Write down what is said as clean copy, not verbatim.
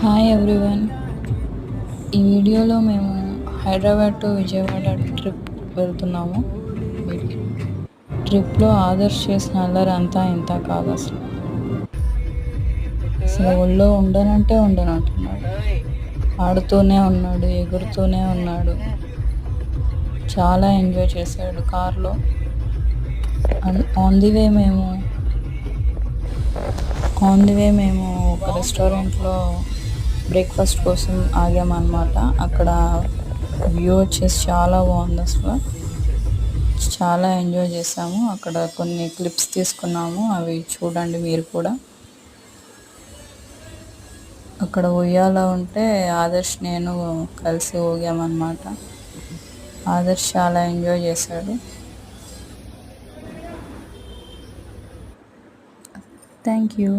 Hi everyone. ఈ వీడియోలో మేము హైదరాబాద్ టు విజయవాడ ట్రిప్ వెళ్తున్నాము. ట్రిప్లో ఆదర్శ్ చేసిన అల్లరి అంతా ఇంత కాదు. అసలు ఒళ్ళో ఉండనంటున్నాడు. ఆడుతూనే ఉన్నాడు, ఎగురుతూనే ఉన్నాడు. చాలా ఎంజాయ్ చేశాడు కార్లో. ఆన్ ది వే మేము ఒక రెస్టారెంట్లో బ్రేక్ఫాస్ట్ కోసం ఆగామన్నమాట. అక్కడ వ్యూ వచ్చేసి చాలా బాగుంది. అసలు చాలా ఎంజాయ్ చేసాము. అక్కడ కొన్ని క్లిప్స్ తీసుకున్నాము, అవి చూడండి మీరు కూడా. అక్కడ ఉయ్యాల ఉంటే ఆదర్శ్ నేను కలిసి ఊగామన్నమాట. ఆదర్శ్ చాలా ఎంజాయ్ చేశాడు. Thank you.